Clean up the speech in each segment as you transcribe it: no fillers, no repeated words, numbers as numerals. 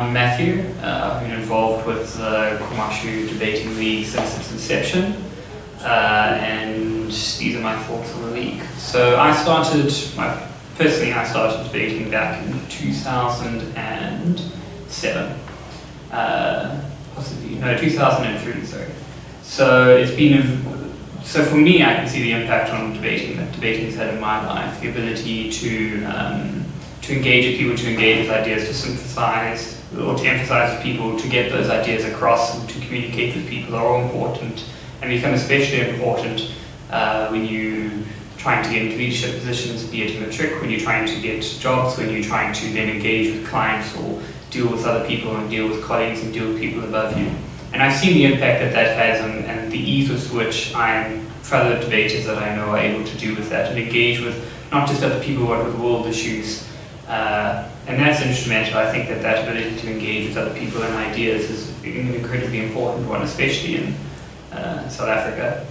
I'm Matthew. I've been involved with the KwaMashu Debating League since its inception, and these are my thoughts on the league. So I started debating back in 2007, 2003, sorry. So for me, I can see the impact on debating that debating's had in my life, the ability to engage with people, to engage with ideas, to synthesize or to emphasize with people, to get those ideas across and to communicate with people are all important and become especially important when you're trying to get into leadership positions, be it in the trick, when you're trying to get jobs, when you're trying to then engage with clients or deal with other people and deal with colleagues and deal with people above you. And I've seen the impact that has and the ease with which fellow debaters that I know are able to do with that and engage with not just other people but with world issues. And that's instrumental. I think that ability to engage with other people and ideas is an incredibly important one, especially in South Africa.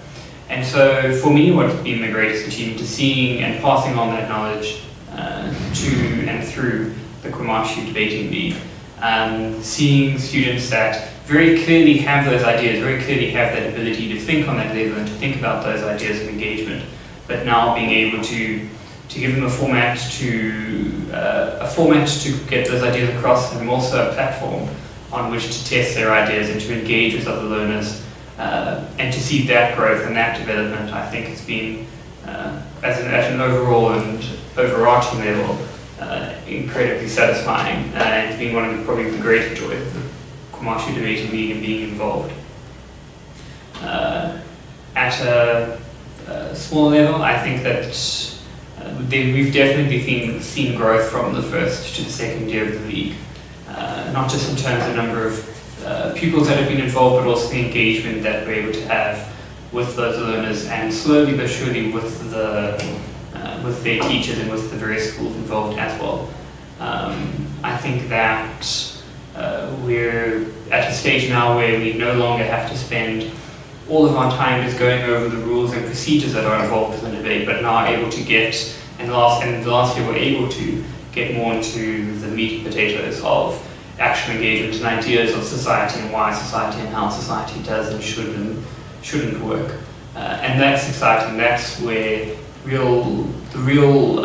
And so for me, what's been the greatest achievement is seeing and passing on that knowledge to and through the KwaMashu Debating League. Seeing students that very clearly have those ideas, very clearly have that ability to think on that level and to think about those ideas of engagement, but now being able to give them a format to get those ideas across, and also a platform on which to test their ideas and to engage with other learners, and to see that growth and that development, I think has been, at an overall and overarching level, incredibly satisfying. It's been one of probably the greater joys of the KwaMashu Debating League and being involved. At a small level, I think that we've definitely seen growth from the first to the second year of the league, not just in terms of number of pupils that have been involved, but also the engagement that we're able to have with those learners, and slowly but surely with their teachers and with the various schools involved as well. I think that we're at a stage now where we no longer have to spend all of our time just going over the rules and procedures that are involved in the debate, but now able to get, and last year we're able to get more into the meat and potatoes of actual engagement and ideas of society and why society and how society does and shouldn't work. And that's exciting. That's where the real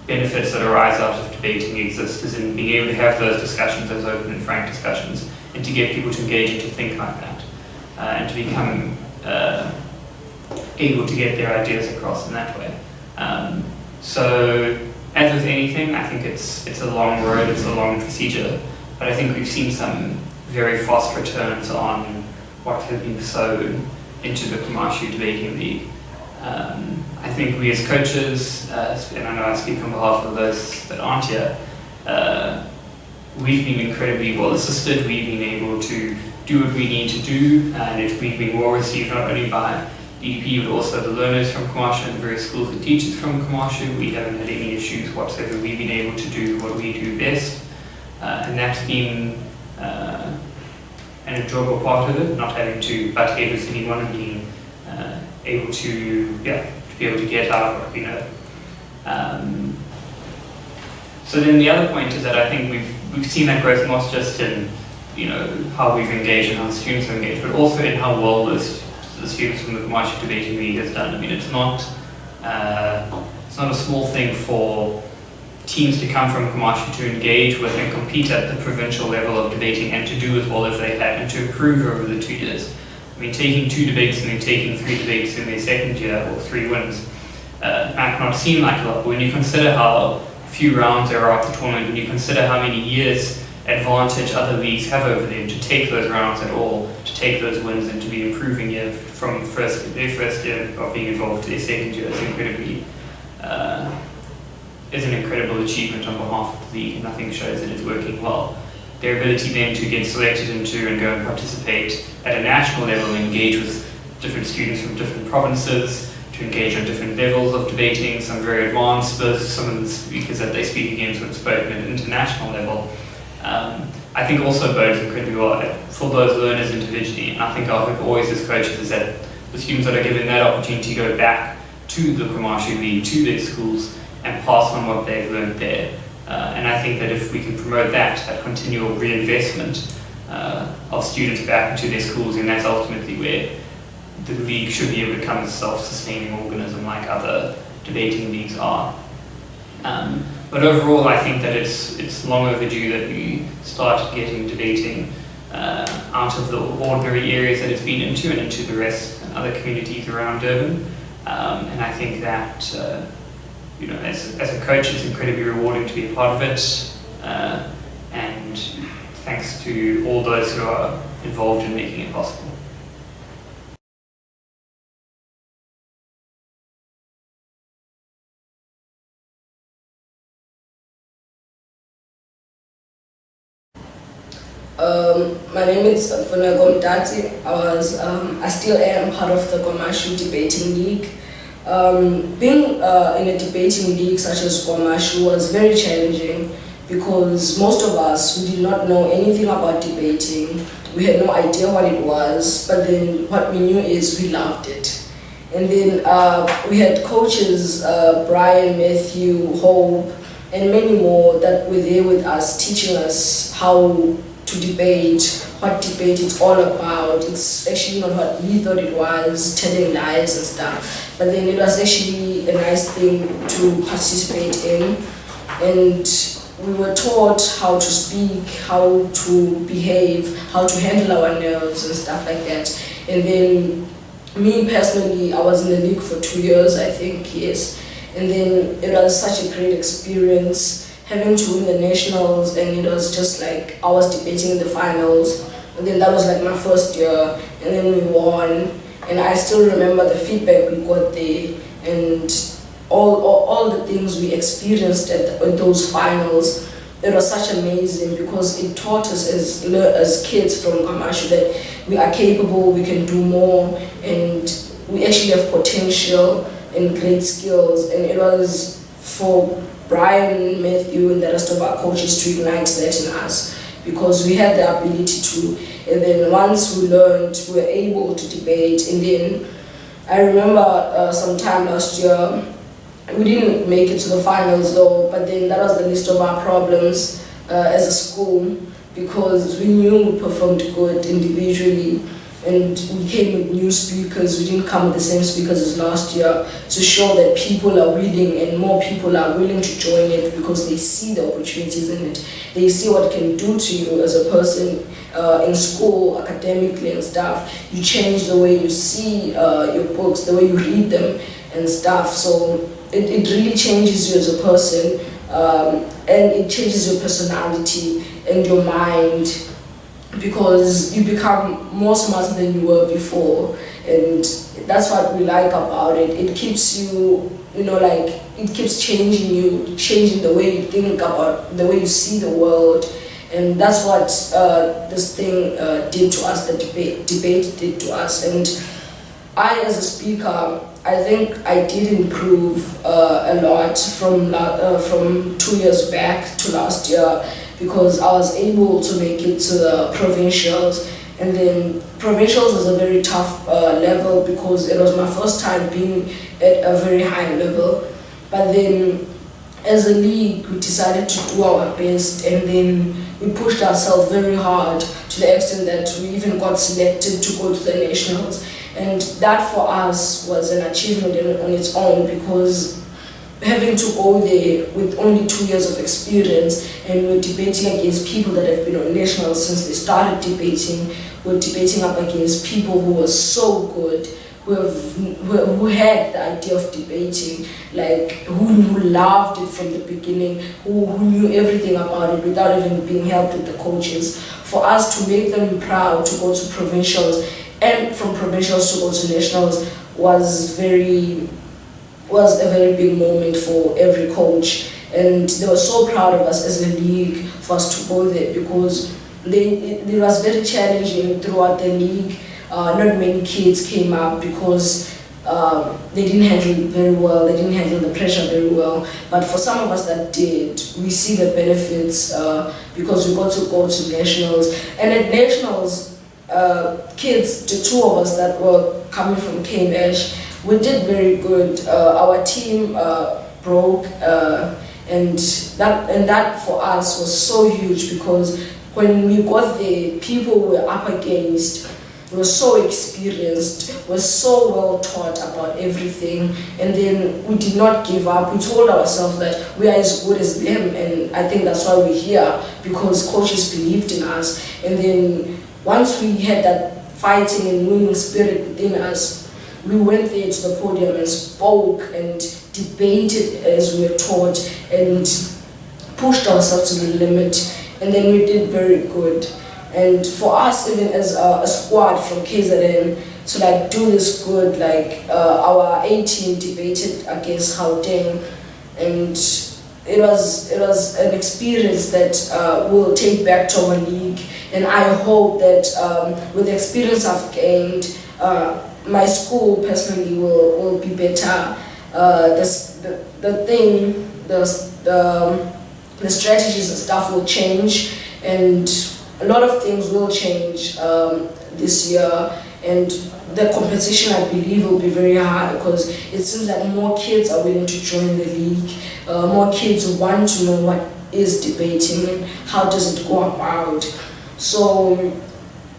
benefits that arise out of debating exist, is in being able to have those discussions, those open and frank discussions, and to get people to engage and to think like that. And to become able to get their ideas across in that way. So, as with anything, I think it's a long road, it's a long procedure, but I think we've seen some very fast returns on what has been sown into the KwaMashu Debating League. I think we as coaches, and I know I speak on behalf of those that aren't here, we've been incredibly well assisted. We've been able to do what we need to do, and we've been well received not only by DDP but also the learners from KwaMashu and the various schools and teachers from KwaMashu. We haven't had any issues whatsoever. We've been able to do what we do best, and that's been an enjoyable part of it, not having to butt heads with anyone and being able to be able to get out what we know. So then the other point is that I think we've seen that growth not just in how we've engaged and how the students have engaged, but also in how well the students from the KwaMashu Debating League has done. I mean, it's not a small thing for teams to come from KwaMashu to engage with and compete at the provincial level of debating and to do as well as they have and to improve over the 2 years. I mean, taking 2 debates and then taking 3 debates in their second year, or 3 wins, might not seem like a lot, but when you consider how few rounds there are at the tournament, when you consider how many years advantage other leagues have over them to take those rounds at all, to take those wins and to be improving from their first year of being involved to their second year is an incredible achievement on behalf of the league, and I think shows that it's working well. Their ability then to get selected into and go and participate at a national level and engage with different students from different provinces, to engage on different levels of debating, some very advanced, some of the speakers that they speak against would have spoken at an international level. I think also bodes incredibly well for those learners individually, and I think our hope always as coaches is that the students that are given that opportunity go back to the KwaMashu League, to their schools, and pass on what they've learned there, And I think that if we can promote that continual reinvestment of students back into their schools, and that's ultimately where the league should be able to become a self-sustaining organism like other debating leagues are. But overall, I think that it's long overdue that we start getting debating out of the ordinary areas that it's been into and into the rest and other communities around Durban. And I think that as a coach, it's incredibly rewarding to be a part of it. And thanks to all those who are involved in making it possible. My name is Funeko Mdati. I still am part of the KwaMashu debating league. Being in a debating league such as KwaMashu was very challenging because most of us, we did not know anything about debating. We had no idea what it was, but then what we knew is we loved it. And then we had coaches, Brian, Matthew, Hope, and many more that were there with us, teaching us how to debate, what debate is all about. It's actually not what we thought it was, telling lies and stuff. But then it was actually a nice thing to participate in. And we were taught how to speak, how to behave, how to handle our nerves and stuff like that. And then me personally, I was in the league for 2 years, I think, yes. And then it was such a great experience having to win the nationals, and it was just like I was debating in the finals, and then that was like my first year, and then we won, and I still remember the feedback we got there, and all the things we experienced at those finals. It was such amazing because it taught us as kids from KwaMashu that we are capable, we can do more, and we actually have potential and great skills. And it was for Brian, Matthew, and the rest of our coaches to ignite that in us because we had the ability to. And then once we learned, we were able to debate. And then I remember sometime last year, we didn't make it to the finals though, but then that was the least of our problems as a school because we knew we performed good individually. And we came with new speakers. We didn't come with the same speakers as last year to show that people are willing and more people are willing to join it because they see the opportunities in it. They see what it can do to you as a person in school, academically and stuff. You change the way you see your books, the way you read them and stuff. So it really changes you as a person and it changes your personality and your mind, because you become more smarter than you were before, and that's what we like about it. It keeps you, it keeps changing you, changing the way you think about, the way you see the world, and that's what this thing did to us, the debate did to us. And I, as a speaker, I think I did improve a lot from 2 years back to last year, because I was able to make it to the provincials. And then provincials was a very tough level because it was my first time being at a very high level. But then as a league, we decided to do our best, and then we pushed ourselves very hard to the extent that we even got selected to go to the nationals. And that for us was an achievement on its own, because having to go there with only 2 years of experience, and we're debating against people that have been on nationals since they started debating. We're debating up against people who were so good, who had the idea of debating, like who loved it from the beginning, who knew everything about it without even being helped with the coaches. For us to make them proud to go to provincials, and from provincials to go to nationals, was a very big moment for every coach. And they were so proud of us as a league for us to go there, because it was very challenging throughout the league. Not many kids came up because they didn't handle it very well, they didn't handle the pressure very well. But for some of us that did, we see the benefits because we got to go to nationals. And at nationals, kids, the two of us that were coming from KwaMashu, we did very good. Our team broke and that for us was so huge, because when we got there, people were up against, were so experienced, were so well taught about everything, and then we did not give up. We told ourselves that we are as good as them, and I think that's why we're here, because coaches believed in us. And then once we had that fighting and winning spirit within us, we went there to the podium and spoke and debated as we were taught and pushed ourselves to the limit, and then we did very good. And for us, even as a squad from KZN, to like do this good, like our A team debated against Gauteng, and it was an experience that we'll take back to our league. And I hope that with the experience I've gained, my school personally will be better. The strategies and stuff will change, and a lot of things will change this year, and the competition, I believe, will be very high, because it seems like more kids are willing to join the league. More kids want to know what is debating and how does it go about. So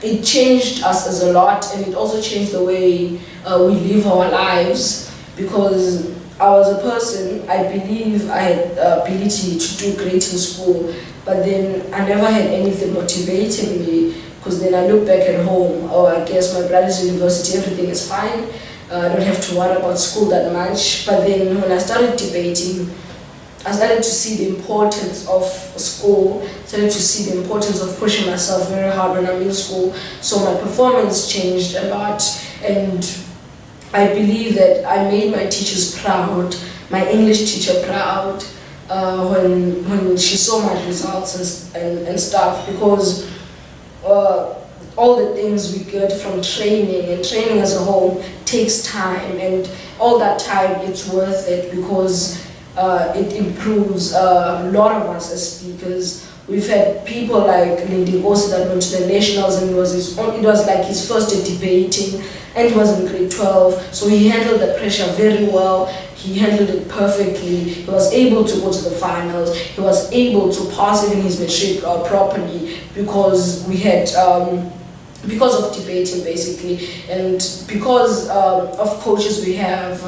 it changed us as a lot, and it also changed the way we live our lives, because I was a person, I believe I had the ability to do great in school, but then I never had anything motivating me, because then I look back at home, oh, I guess my brother's university, everything is fine, I don't have to worry about school that much. But then when I started debating, I started to see the importance of school, started to see the importance of pushing myself very hard when I'm in school, so my performance changed a lot, and I believe that I made my teachers proud, my English teacher proud, when she saw my results and stuff, because all the things we get from training, and training as a whole takes time, and all that time, it's worth it, because it improves a lot of us as speakers. We've had people like Lindy Osi that went to the nationals, and it was like his first day debating, and he was in grade 12, so he handled the pressure very well. He handled it perfectly. He was able to go to the finals. He was able to pass even his matric properly, because we had because of debating basically, and because of coaches we have.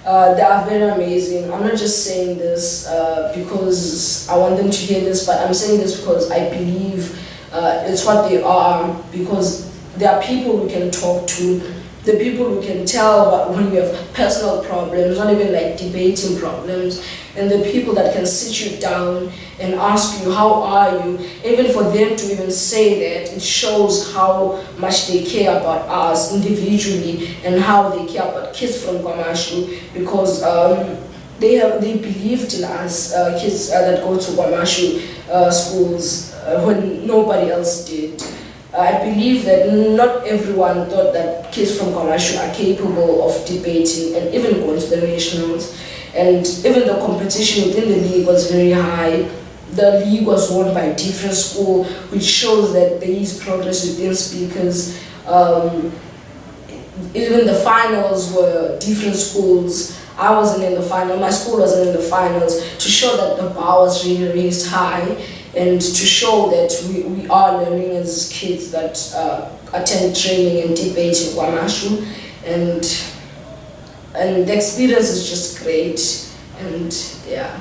They are very amazing. I'm not just saying this because I want them to hear this, but I'm saying this because I believe it's what they are, because there are people we can talk to, the people who can tell when you have personal problems, not even like debating problems, and the people that can sit you down and ask you, how are you? Even for them to even say that, it shows how much they care about us individually, and how they care about kids from KwaMashu, because they believed in us, kids that go to KwaMashu schools when nobody else did. I believe that not everyone thought that kids from KwaMashu are capable of debating and even going to the nationals. And even the competition within the league was very high. The league was won by a different school, which shows that there is progress within speakers. Even the finals were different schools. I wasn't in the final, my school wasn't in the finals, to show that the bar was really raised high, and to show that we are learning as kids that attend training and debate in KwaMashu, and the experience is just great, and yeah.